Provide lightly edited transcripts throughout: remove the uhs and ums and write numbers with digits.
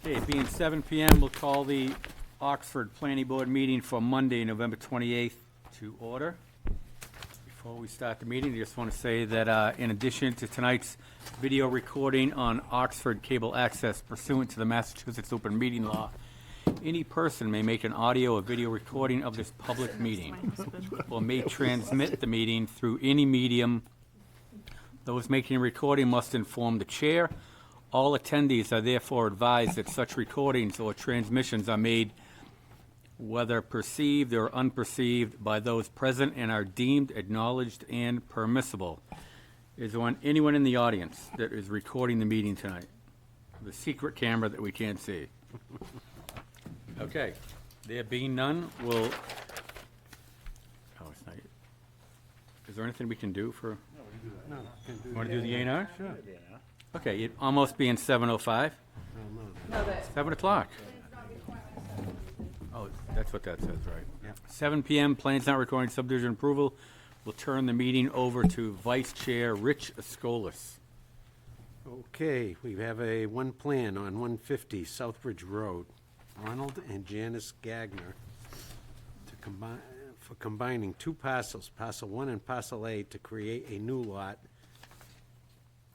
Okay, being 7 PM, we'll call the Oxford Planning Board meeting for Monday, November 28th to order. Before we start the meeting, I just want to say that in addition to tonight's video recording on Oxford Cable Access pursuant to the Massachusetts Open Meeting Law, any person may make an audio or video recording of this public meeting or may transmit the meeting through any medium. Those making a recording must inform the chair. All attendees are therefore advised that such recordings or transmissions are made whether perceived or unperceived by those present and are deemed acknowledged and permissible. Is there anyone in the audience that is recording the meeting tonight? The secret camera that we can't see. Okay, there being none, we'll, oh, it's not, is there anything we can do for? No, can do Want to do the A&R? Sure. Okay, it almost being 7:05, No. 7 o'clock. Oh, that's what that says, right? Yeah. 7 PM, plans not recording subdivision approval. We'll turn the meeting over to Vice Chair Rich Escolas. Okay, we have one plan on 150 Southbridge Road. Ronald and Janice Gagner for combining two parcels, parcel 1 and parcel A, to create a new lot,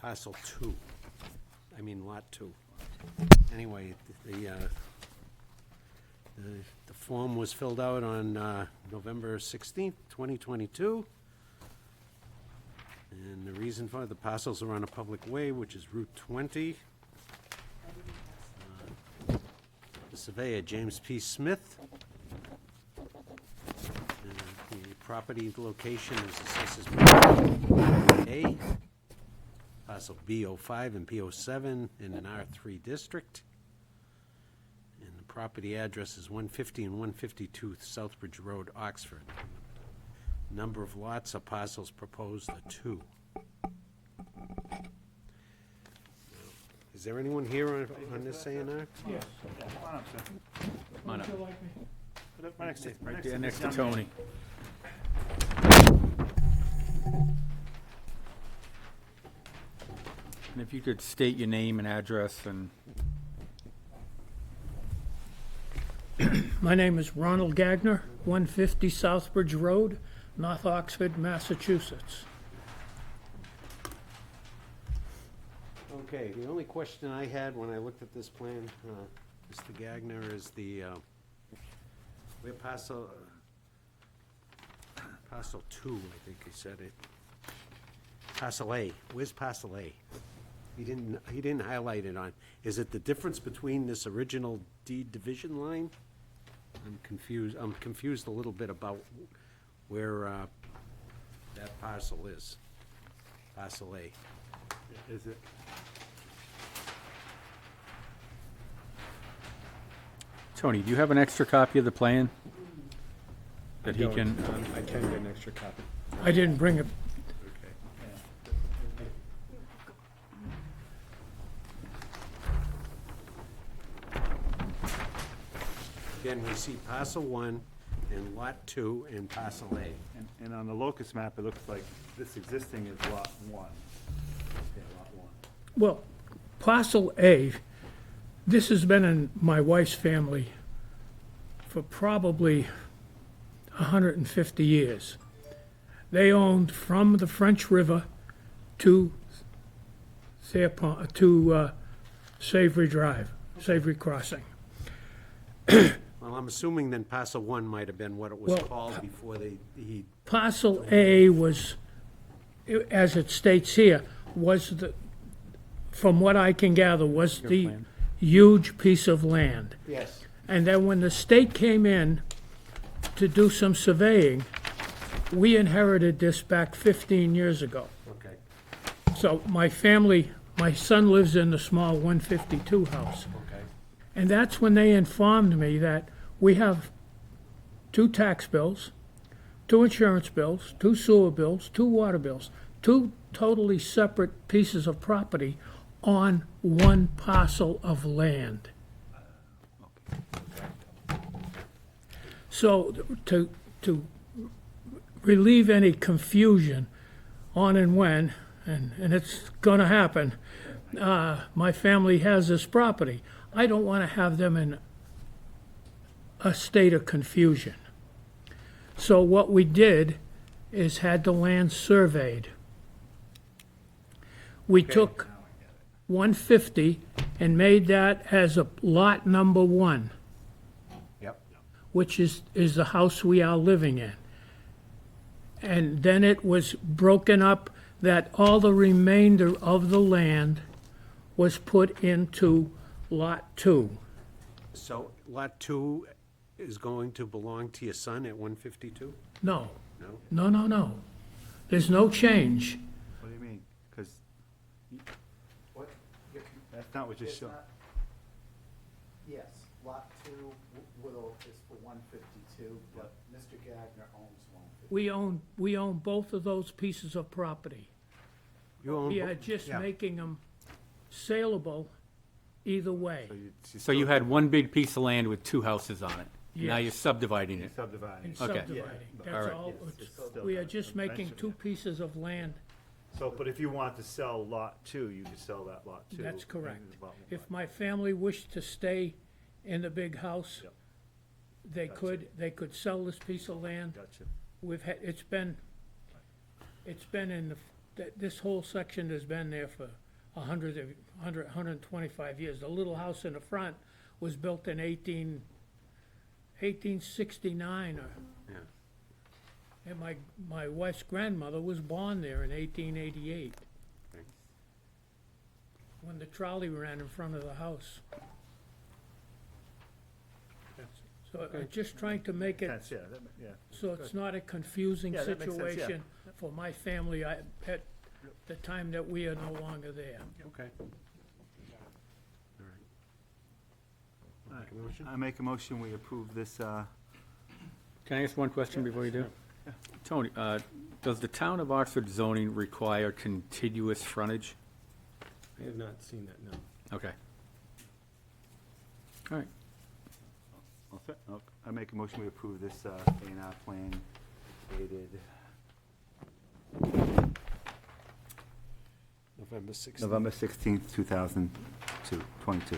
parcel 2. Lot 2. Anyway, the form was filled out on November 16th, 2022. And the reason for the parcels are on a public way, which is Route 20. The surveyor, James P. Smith. And the property location is assessors map A, parcel B05 and P07 in an R3 district. And the property address is 150 and 152 Southbridge Road, Oxford. Number of lots or parcels proposed are 2. Is there anyone here on this A&R? Yes. Come on up, sir. Come on up. Put up right next to you. Right there next to Tony. And if you could state your name and address and... My name is Ronald Gagner, 150 Southbridge Road, North Oxford, Massachusetts. Okay, the only question I had when I looked at this plan, Mr. Gagner, is where parcel 2, I think he said it. Parcel A, where's parcel A? He didn't highlight it on. Is it the difference between this original deed division line? I'm confused a little bit about where that parcel is. Parcel A. Is it? Tony, do you have an extra copy of the plan? That he can... I can get an extra copy. I didn't bring it. Okay. Again, we see parcel 1 and lot 2 and parcel A. And on the locust map, it looks like this existing is lot 1. Yeah, lot 1. Well, parcel A, this has been in my wife's family for probably 150 years. They owned from the French River to Savory Drive, Savory Crossing. Well, I'm assuming then parcel 1 might have been what it was Well, called before he... Parcel A was, as it states here, from what I can gather, was the plan. huge piece of land. Yes. And then when the state came in to do some surveying, we inherited this back 15 years ago. Okay, So my son lives in the small 152 house. okay. And that's when they informed me that we have 2 tax bills, 2 insurance bills, 2 sewer bills, 2 water bills, 2 totally separate pieces of property on one parcel of land. So to relieve any confusion on and when, and it's going to happen, my family has this property. I don't want to have them in a state of confusion. So what we did is had the land surveyed. We took 150 and made that as a lot number 1, Yep. which is the house we are living in. And then it was broken up that all the remainder of the land was put into Lot 2. So Lot 2 is going to belong to your son at 152? No, No? no. There's no change. What do you mean? Because What? that's not what you're showing. Yes, lot 2, Whittle is for 152, but Mr. Gagner owns 150. We own both of those pieces of property. You own We bo- are just yeah. making them saleable either way. So you had one big piece of land with 2 houses on it. Now Yes. you're subdividing it. Subdividing. And Okay. subdividing, Yeah, that's all right. all. Yes, it's still We are not just making mentioned 2 yet. pieces of land. So, but if you want to sell lot 2, you could sell that lot 2. That's correct. and lot one. If my family wished to stay in the big house, Yep. they could sell this piece of land. Gotcha. We've had, it's been in this whole section has been there for 125 years. The little house in the front was built in 1869, Yeah. and my wife's grandmother was born there in 1888. Okay. When the trolley ran in front of the house. So I'm just trying to make it That's, yeah, yeah. so it's not a confusing Yeah, that makes sense, yeah. situation for my family at the time that we are no longer there. Okay. All right. Make a motion? I make a motion, we approve this, Can I ask one question before you do? Tony, does the town of Oxford zoning require contiguous frontage? I have not seen that, no. Okay. All right. I make a motion, we approve this A&R plan dated November 16th. November 16th, 2022.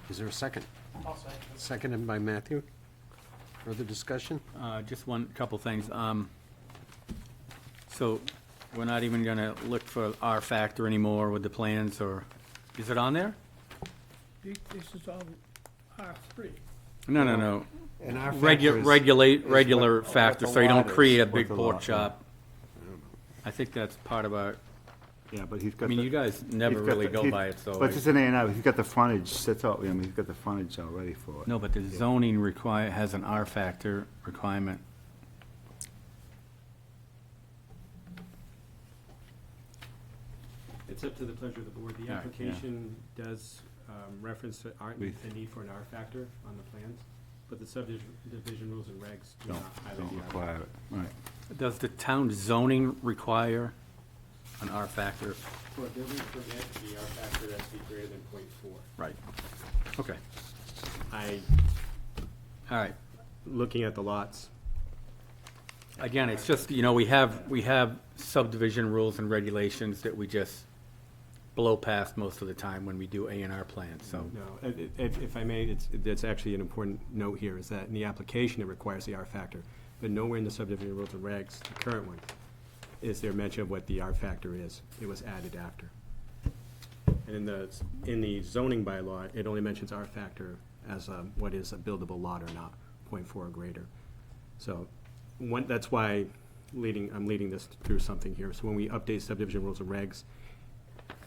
Is there a second? Seconded by Matthew. Further discussion? Just couple things. So we're not even gonna look for R factor anymore with the plans, or, is it on there? This is all R3. No. And our Regular factor, so you don't create a big what the pork lot is. chop. I think that's part of our, Yeah, but he's I got mean, the- you guys never he's got really the- go he- by it, so. But it's just an A&R, he's got the frontage, that's all, I mean, he's got the frontage already for it. No, but the zoning has an R factor requirement. It's up to the pleasure of the board. The All right, yeah. application does reference the need for an R factor on the plans, but the subdivision rules and regs do Don't, not highlight don't the R. require it, right. Does the town zoning require an R factor? For a building permit, the R factor has to be greater than .4. Right. Okay, all right. Looking at the lots, Again, it's just, we have subdivision rules and regulations that we just blow past most of the time when we do A and R plans, so. no, if I may, that's actually an important note here, is that in the application, it requires the R factor, but nowhere in the subdivision rules and regs, the current one, is there mention of what the R factor is. It was added after. And in the zoning bylaw, it only mentions R factor as what is a buildable lot or not, .4 or greater. So, that's why I'm leading this through something here. So when we update subdivision rules and regs,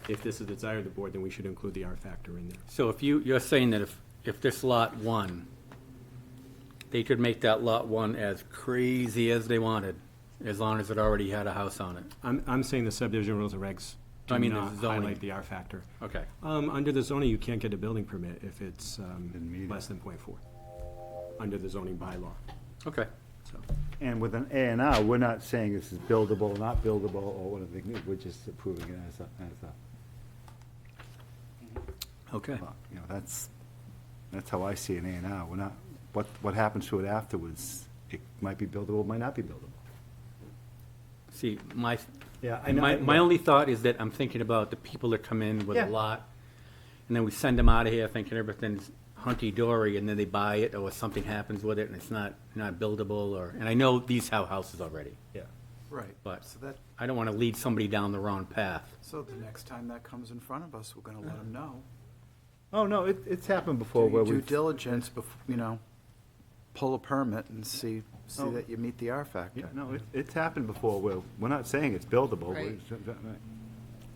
if this is the desire of the board, then we should include the R factor in there. So if you're saying that if this lot 1, they could make that lot 1 as crazy as they wanted, as long as it already had a house on it? I'm saying the subdivision rules and regs do I mean, the not zoning. highlight the R factor. Okay, Under the zoning, you can't get a building permit if it's Didn't meet it. less than .4, under the zoning bylaw, okay. so. And with an A&R, we're not saying this is buildable, not buildable, or whatever, we're just approving it as a, Okay. that's how I see an A&R. We're not, what happens to it afterwards, it might be buildable, might not be buildable. See, Yeah, my only thought is that I'm thinking about the people that come in with Yeah. a lot, and then we send them out of here thinking everything's hunky-dory, and then they buy it, or something happens with it, and it's not buildable, or, and I know these have houses already, Yeah. Right. but So that, I don't want to lead somebody down the wrong path. so the next time that comes in front of us, we're gonna let them know. Oh, no, it's happened before Do where your we. due diligence, pull a permit and see Oh. that you meet the R factor. Yeah, no, it's happened before where, we're not saying it's buildable. Right.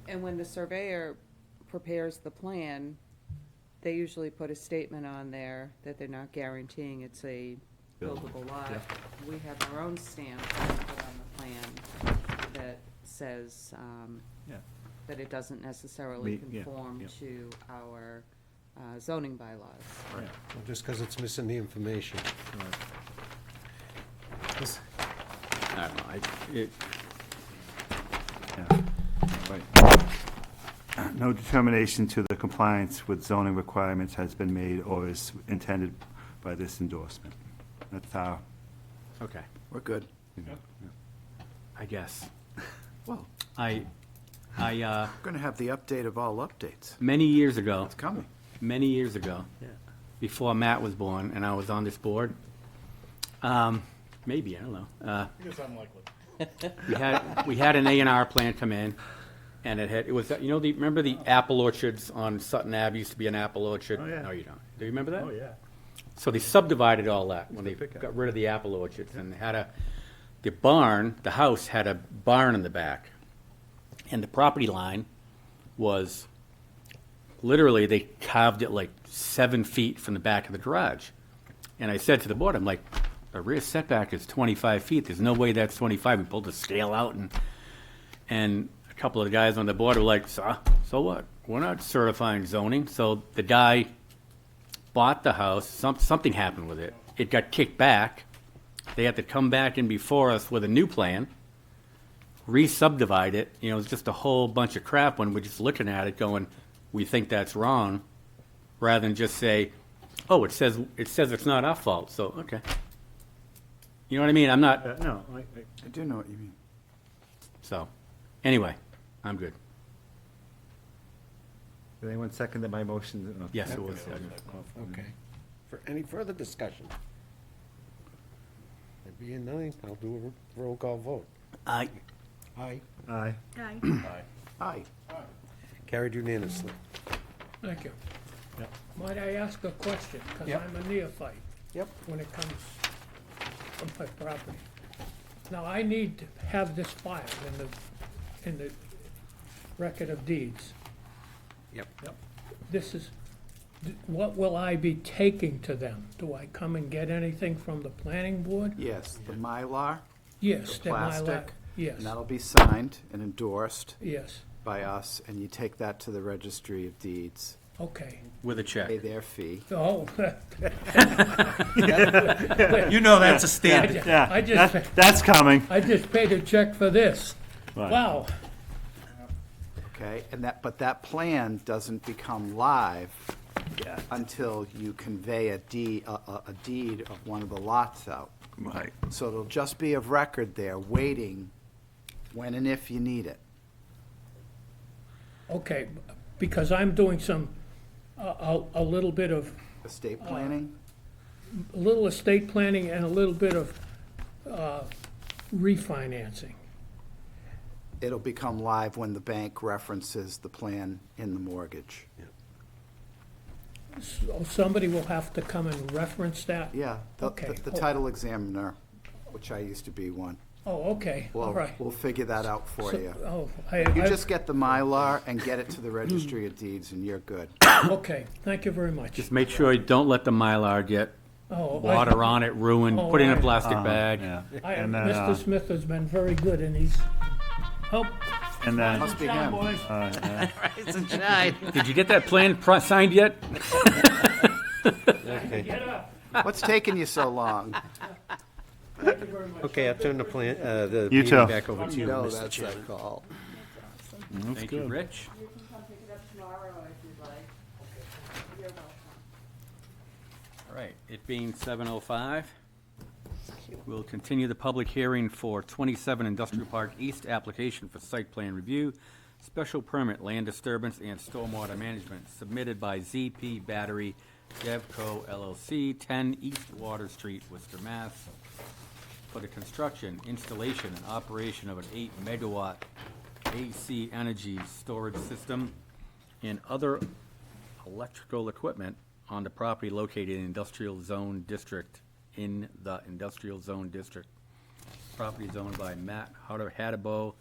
And when the surveyor prepares the plan, they usually put a statement on there that they're not guaranteeing it's a buildable lot. We have our own stamp that we put on the plan that says Yeah. that it doesn't necessarily Yeah, conform yeah. to our zoning bylaws. Well, just because it's missing the information. I don't know, Yeah. Right. No determination to the compliance with zoning requirements has been made or is intended by this endorsement. That's our, okay, We're good. you know, yeah. I guess. Well, I, we're gonna have the update of all updates. many years ago, It's coming. before Matt was born, and I was on this board, maybe, I don't know. It's unlikely. We had an A&R plan come in, and it was, you know, remember the apple orchards on Sutton Ave, used to be an apple orchard? Oh, yeah. No, you don't. Do you remember that? Oh, yeah. So they subdivided all that when they pickup. got rid of the apple orchards, and they had the barn, the house had a barn in the back. And the property line was, literally, they carved it like 7 feet from the back of the garage. And I said to the board, I'm like, the rear setback is 25 feet. There's no way that's 25. We pulled the scale out, and a couple of the guys on the board were like, so what? We're not certifying zoning. So the guy bought the house. Something happened with it. It got kicked back. They had to come back in before us with a new plan, re-subdivide it. You know, it's just a whole bunch of crap when we're just looking at it going, we think that's wrong, rather than just say, oh, it says it's not our fault, so, okay. You know what I mean? I'm not, No, I do know what you mean. so, anyway, I'm good. did anyone second my motion? Okay. Yes, it was. Okay. For any further discussion? There being none, I'll do a roll call vote. I, Aye. Aye. Hi. Carried unanimously. Thank you. Might I ask a question? Because Yep. I'm a neophyte. Yep. When it comes from my property. Now, I need to have this filed in the record of deeds. Yep. This is, what will I be taking to them? Do I come and get anything from the planning board? Yes, the Mylar, Yes, the that my plastic, yes, and that'll be signed and endorsed yes, by us, and you take that to the Registry of Deeds, okay. with a check. pay their fee. Oh, You know that's a I standard. ju- I just, That's coming. I just paid a check for this. Right. Wow, Okay, but that plan doesn't become live Yeah. until you convey a deed of one of the lots out. Right. So it'll just be of record there, waiting when and if you need it. okay, because I'm doing some, a little bit of, Estate planning? a little estate planning and a little bit of refinancing. It'll become live when the bank references the plan in the mortgage. So somebody will have to come and reference that? Yeah, Okay. the title examiner, which I used to be one. Oh, okay, all We'll, right. we'll figure that out for So- you. Oh, You just get the Mylar and get it to the Registry of Deeds, and you're good. okay, thank you very much. Just make sure you don't let the Mylar get Oh, water on it, ruined, Oh, put it in a right. plastic bag. Yeah. And then, Mr. Smith has been very good, and he's helped. And then, Must be John, him. boys. yeah. Did you get that plan signed yet? Get up. What's taking you so long? Thank you very much. Okay, I'll turn the You meeting too. back over to you, No, Mr. that's Chairman. that call. Thank you, Rich. You can come pick it up tomorrow if you'd like. You're welcome. All right, it being 7:05, we'll continue the public hearing for 27 Industrial Park East application for site plan review, special permit land disturbance and stormwater management submitted by ZP Battery Devco LLC, 10 East Water Street, Worcester, Mass. For the construction, installation, and operation of an 8-megawatt AC energy storage system and other electrical equipment on the property located in Industrial Zone District, in the Industrial Zone District. Property is owned by Matt Hatabo.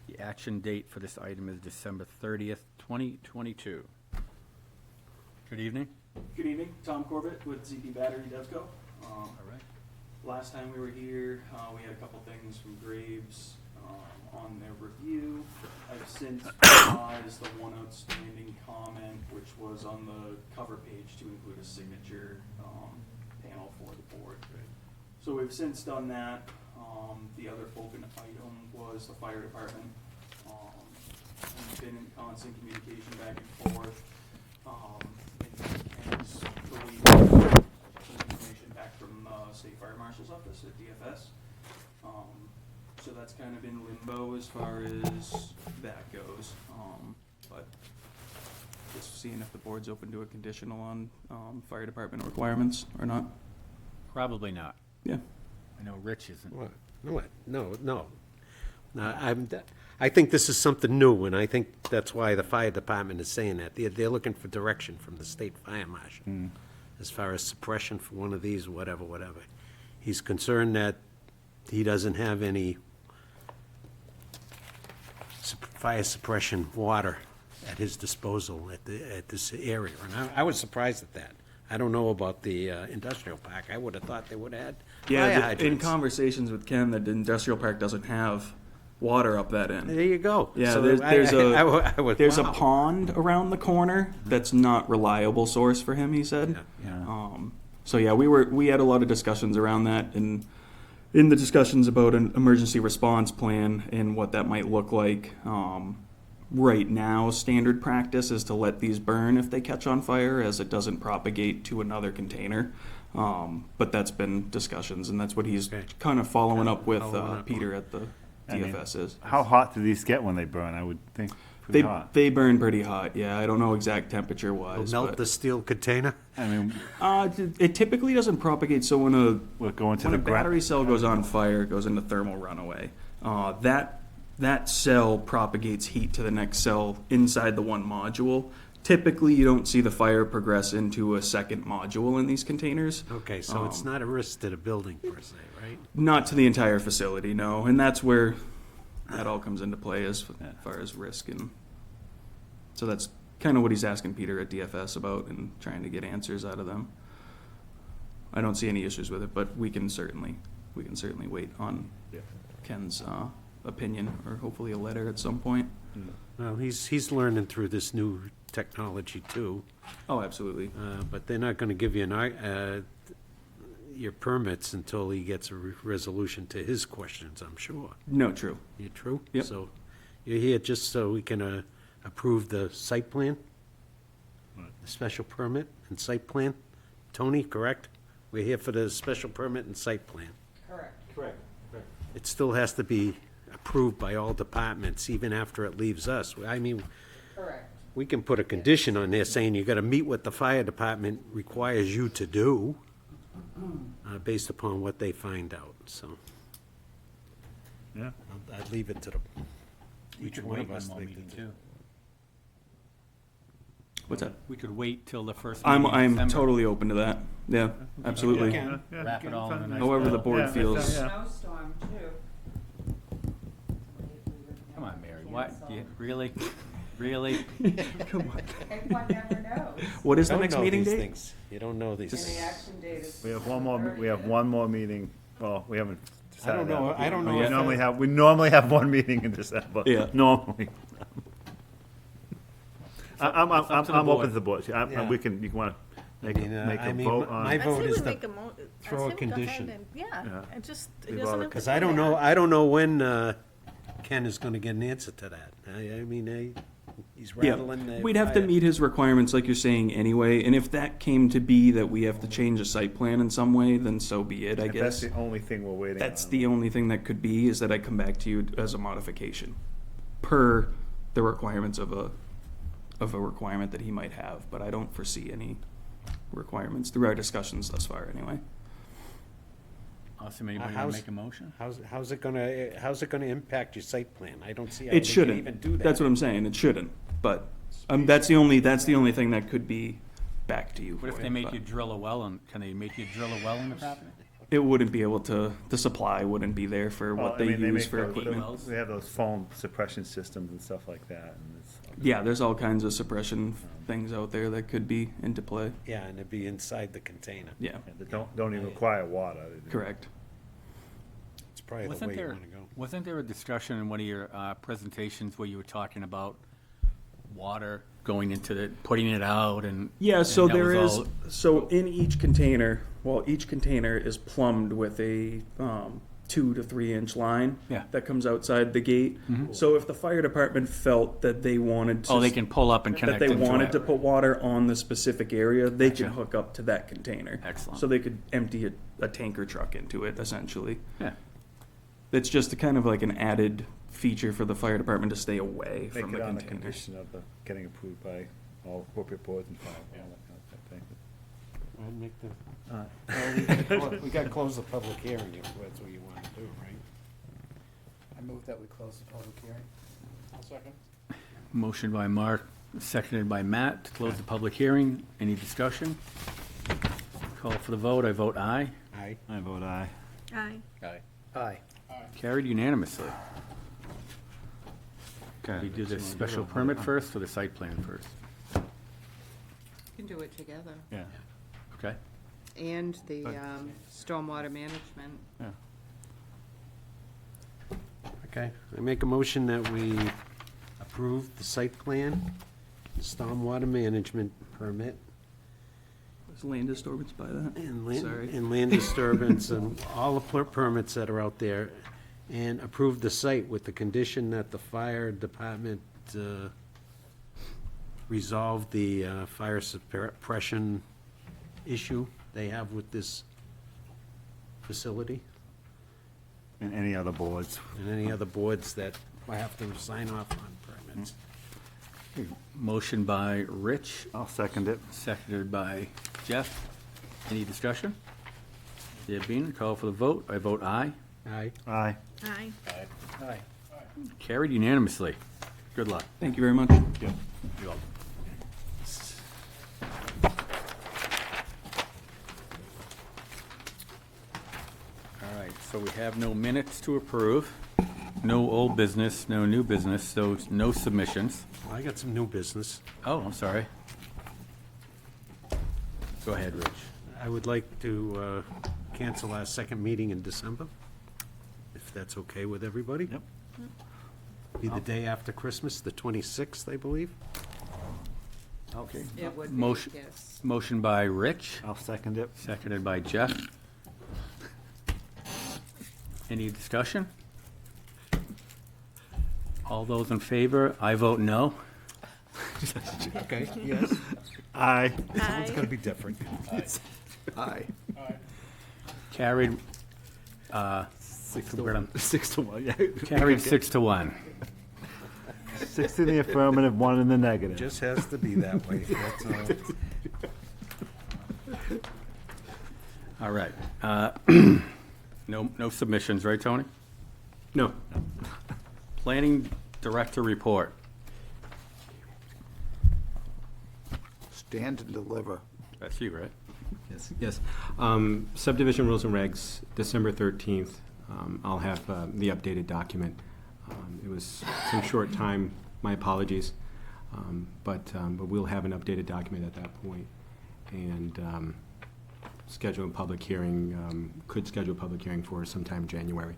The action date for this item is December 30th, 2022. Good evening. Good evening, Tom Corbett with ZP Battery Devco. All right. Last time we were here, we had a couple things from Graves on their review. I've since revised the one outstanding comment, which was on the cover page to include a signature panel for the board. So we've since done that. The other open item was the fire department. We've been in constant communication back and forth. And released information back from the State Fire Marshal's office at DFS. So that's kind of in limbo as far as that goes. But just seeing if the board's open to a conditional on fire department requirements or not. Probably not. Yeah. I know Rich isn't. What? No. I think this is something new, and I think that's why the fire department is saying that. They're looking for direction from the state fire marshal as far as suppression for one of these, whatever. He's concerned that he doesn't have any fire suppression water at his disposal at this area, and I was surprised at that. I don't know about the industrial park. I would have thought they would have had fire Yeah, in hydrants. conversations with Ken, that the industrial park doesn't have water up that end. There you go. Yeah, So there's I was- there's a wow. pond around the corner that's not reliable source for him, he said. Yeah. So yeah, we had a lot of discussions around that, and in the discussions about an emergency response plan and what that might look like. Right now, standard practice is to let these burn if they catch on fire, as it doesn't propagate to another container. But that's been discussions, and that's what he's Okay. kind of following up with Following up Peter at the I mean, DFS is. How hot do these get when they burn? I would think They pretty hot. they burn pretty hot. Yeah, I don't know exact temperature wise. Melt but, the steel container? I mean, it typically doesn't propagate. So we're going to when the a battery cell goes on fire, it goes into thermal runaway. That cell propagates heat to the next cell inside the one module. Typically, you don't see the fire progress into a second module in these containers. Okay, so it's not a risk to the building per se, right? Not to the entire facility, no. And that's where that all comes into play as far as risk. And so that's kind of what he's asking Peter at DFS about and trying to get answers out of them. I don't see any issues with it, but we can certainly wait on Ken's opinion, or hopefully a letter at some point. Well, he's learning through this new technology too, Oh, absolutely. but they're not gonna give you your permits until he gets a resolution to his questions, I'm sure. No, true. You true? Yep. So you're here just so we can approve the site plan? The special permit and site plan? Tony, correct? We're here for the special permit and site plan. Correct. Correct. It still has to be approved by all departments, even after it leaves us. I mean, Correct. we can put a condition on there saying you gotta meet what the fire department requires you to do, based upon what they find out, so. Yeah. I'd leave it to each one of us. to make the decision. What's that? We could wait till the first meeting in I'm December. totally open to that. Yeah, absolutely. Yeah. Wrap it all in a nice However the bow. board Yeah, feels. yeah. Snowstorm too. Come on, Mary, what? Really? Really? Come on. One never knows. What is the Don't next know meeting these date? things. You don't know these. And the things. action date is. We have one more meeting. Well, we haven't decided that. I don't know We if normally have one meeting in December. Yeah. Normally. I'm up to the open board. to the board. Yeah. You want to make I a mean, vote my on? I'd vote say is we to make a throw a I'd say we go ahead condition. and- Yeah. Yeah, it just, it We've doesn't. already- have to Because go I don't there. know, I don't know when Ken is gonna get an answer to that. I mean, he's rattling. Yeah, we'd have to meet his requirements like you're saying anyway, and if that came to be that we have to change a site plan in some way, then so be it, I If that's guess. the only thing we're waiting on. That's the only thing that could be, is that I come back to you as a modification, per the requirements of a requirement that he might have, but I don't foresee any requirements through our discussions thus far, anyway. Awesome, anybody want how's- to make a motion? How's it gonna impact your site plan? I don't see how It they can shouldn't. even do that. That's what I'm saying. It shouldn't. But that's the only thing that could be back to you. What if for they it, make but you drill a well, and can they make you drill a well in the property? It wouldn't be able to. The supply wouldn't be there for Well, what I they mean, use make for those- equipment. wells. They have those foam suppression systems and stuff like that, and it's. Yeah, there's all kinds of suppression things out there that could be into play. Yeah, and it'd be inside the container. Yeah, Yeah, they don't even require water. correct. It's probably the Wasn't way you there, wanna go. wasn't there a discussion in one of your presentations where you were talking about water going into the, putting it out and? Yeah, so and that there was is, all- so in each container, well, each container is plumbed with a 2 to 3 inch line Yeah. that comes outside the gate. So if the fire department felt that they wanted to. Oh, they can pull up and That connect they into wanted it. to put water on the specific area, they Gotcha. can hook up to that container. Excellent. So they could empty a tanker truck into it, essentially. Yeah, It's just a kind of like an added feature for the fire department to stay away Make from it the on the container. condition of the getting approved by all appropriate boards and fire, all that kind of thing. I'd make the, well, we gotta close the public hearing if that's what you wanna do, right? I move that we close the public hearing. I'll second. motion by Mark, seconded by Matt to close the public hearing. Any discussion? Call for the vote, I vote aye. Aye. I vote aye. Aye. Aye. Aye. Carried unanimously. We do the special permit first or the site plan first? You can do it together. Yeah, Okay, And the stormwater management. yeah. Okay, I make a motion that we approve the site plan, stormwater management permit, Is land disturbance by that? and Sorry. land disturbance, and all the permits that are out there, and approve the site with the condition that the fire department resolve the fire suppression issue they have with this facility, And any other boards. and any other boards that I have to sign off on permits. motion by Rich, I'll second it. seconded by Jeff. Any discussion? There being, call for the vote, I vote aye. Aye. Aye. Aye. Aye. Carried unanimously. Good luck. Thank you very much. You're welcome. All right, so we have no minutes to approve, no old business, no new business, so no submissions. Well, I got some new business. Oh, I'm sorry. Go ahead, Rich. I would like to cancel our second meeting in December, if that's okay with everybody. Yep. Be the day after Christmas, the 26th, I believe. Okay. It would be, Motion, yes. motion by Rich, I'll second it. seconded by Jeff. Any discussion? All those in favor, I vote no. Okay, yes. Aye. It's gonna be different. Aye. Carried, 6 to 1. 6 to 1, yeah. carried 6-1. 6 in the affirmative, 1 in the negative. Just has to be that way, that's all. All right. No submissions, right, Tony? No, Planning Director report. Stand and deliver. That's you, right? yes, yes. Subdivision rules and regs, December 13th. I'll have the updated document. It was some short time, my apologies. But we'll have an updated document at that point. And schedule a public hearing, could schedule a public hearing for sometime in January,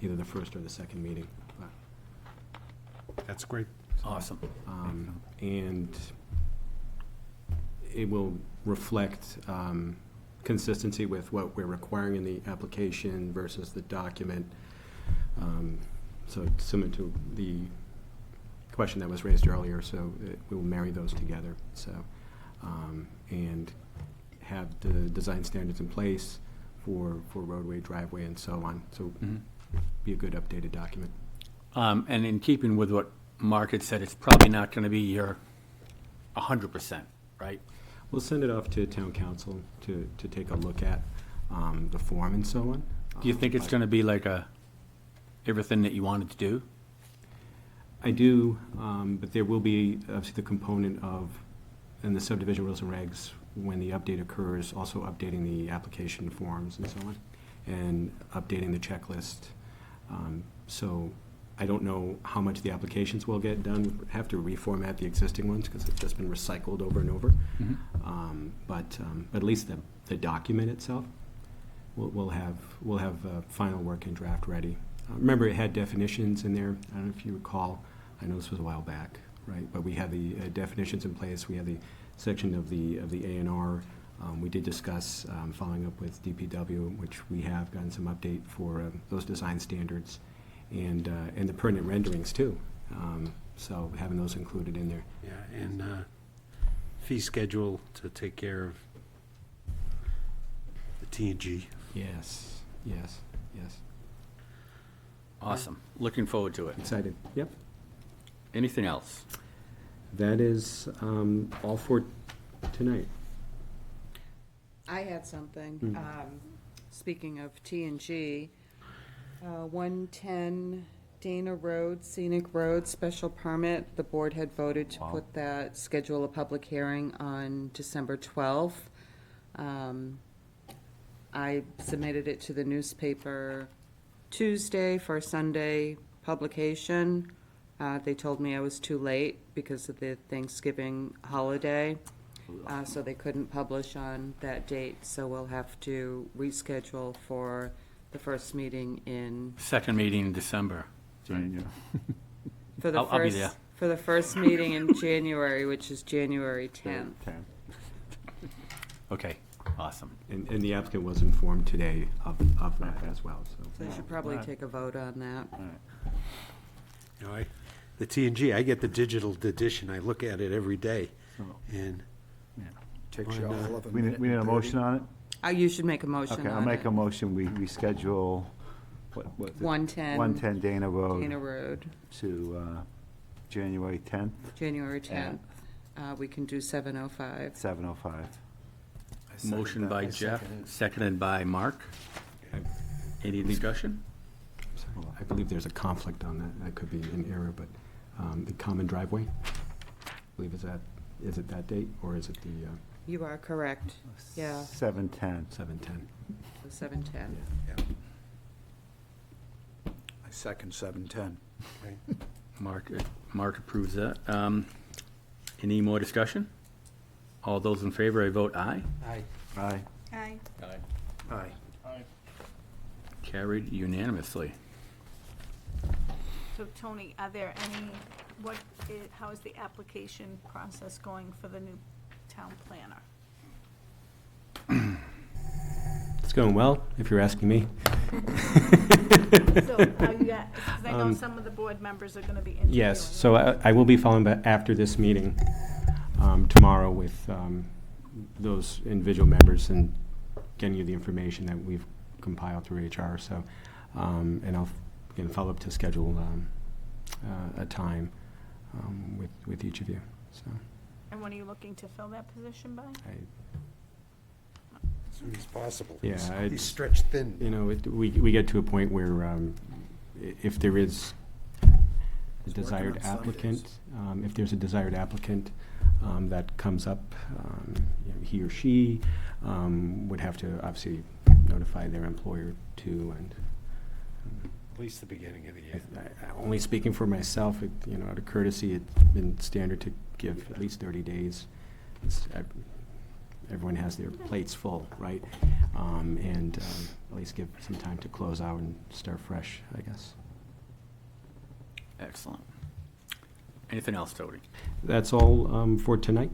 either the first or the second meeting. That's great. Awesome. And it will reflect consistency with what we're requiring in the application versus the document. So similar to the question that was raised earlier, so we will marry those together. So, and have the design standards in place for roadway, driveway, and so on. So be a good updated document. And in keeping with what Mark had said it's probably not going to be your 100%, right? We'll send it off to town council to take a look at the form and so on. Do you think it's going to be like everything that you wanted to do? I do, but there will be obviously the component of, in the subdivision rules and regs, when the update occurs, also updating the application forms and so on, and updating the checklist. So I don't know how much the applications will get done. We'll have to reformat the existing ones because it's just been recycled over and over. But at least the document itself, we'll have a final working draft ready. Remember, it had definitions in there. I don't know if you recall. I know this was a while back, right? But we had the definitions in place. We had the section of the A&R. We did discuss following up with DPW, which we have gotten some update for those design standards, and the pertinent renderings too. So having those included in there. Yeah, and fee schedule to take care of the T&G. Yes, yes, yes. Awesome. Looking forward to it. Excited. Yep. Anything else? That is all for tonight. I had something. Speaking of T&G, 110 Dana Road, Scenic Road, special permit. The board had voted to put that, schedule a public hearing on December 12th. I submitted it to the newspaper Tuesday for a Sunday publication. They told me I was too late because of the Thanksgiving holiday, so they couldn't publish on that date, so we'll have to reschedule for the first meeting in, Second meeting in December. January. for the I'll be first, there. for the first meeting in January, which is January 10th. Okay, awesome. And the applicant was informed today of that as well, so. So they should probably take a vote on that. You know, the T&G, I get the digital edition. I look at it every day, and Takes you all of a We minute. need a motion on it? You should make a motion Okay, I'll on make it. a motion, we schedule, what is it? 110 110 Dana Dana Road Road, to January 10th, January 10th. We can do 7:05. 7:05. Motion by Jeff, seconded by Mark. Any discussion? I believe there's a conflict on that. That could be an error, but the common driveway, I believe is it that date, or is it the You are correct. Yeah, 7:10. 7:10? 7:10. I second 7:10. Mark approves that. Any more discussion? All those in favor, I vote aye. I Aye. Aye. Aye. Carried unanimously. So Tony, are there any, how is the application process going for the new town planner? It's going well, if you're asking me. So are you, because I know some of the board members are gonna be interviewing. Yes, so I will be following back after this meeting tomorrow with those individual members and getting you the information that we've compiled through HR, so, and I'll, again, follow up to schedule a time with each of you, so. And when are you looking to fill that position by? as soon as possible. Yeah, He's it's- stretched thin. You know, we get to a point where if there is a desired on Sundays. applicant, if there's a desired applicant that comes up, you know, he or she would have to obviously notify their employer too, and At least the beginning of the year. only speaking for myself, you know, out of courtesy, it's been standard to give at least 30 days. Everyone has their plates full, right? And at least give some time to close out and start fresh, I guess. Excellent. Anything else, Tony? That's all for tonight.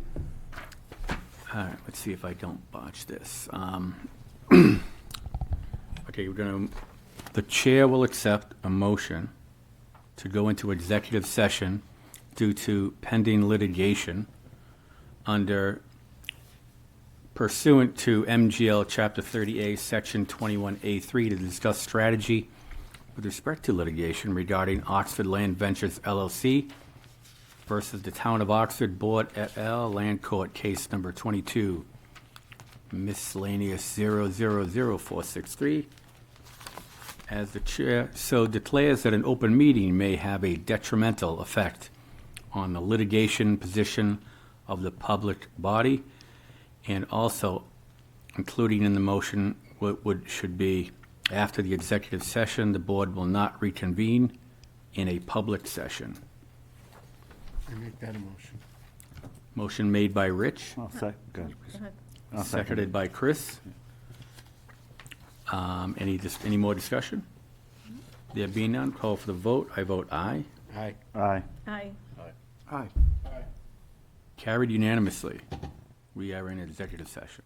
All right, let's see if I don't botch this. Okay, the chair will accept a motion to go into executive session due to pending litigation under pursuant to MGL Chapter 30A, Section 21A3, to discuss strategy with respect to litigation regarding Oxford Land Ventures LLC versus the Town of Oxford Board et al., Land Court, case number 22, miscellaneous 000463. As the chair so declares that an open meeting may have a detrimental effect on the litigation position of the public body, and also including in the motion what should be, after the executive session, the board will not reconvene in a public session. I make that a motion. Motion made by Rich, I'll sec, go ahead. I'll second seconded it. by Chris. Any more discussion? There being none, call for the vote. I vote aye. Aye. Aye. Aye. Aye. Carried unanimously. We are in executive session.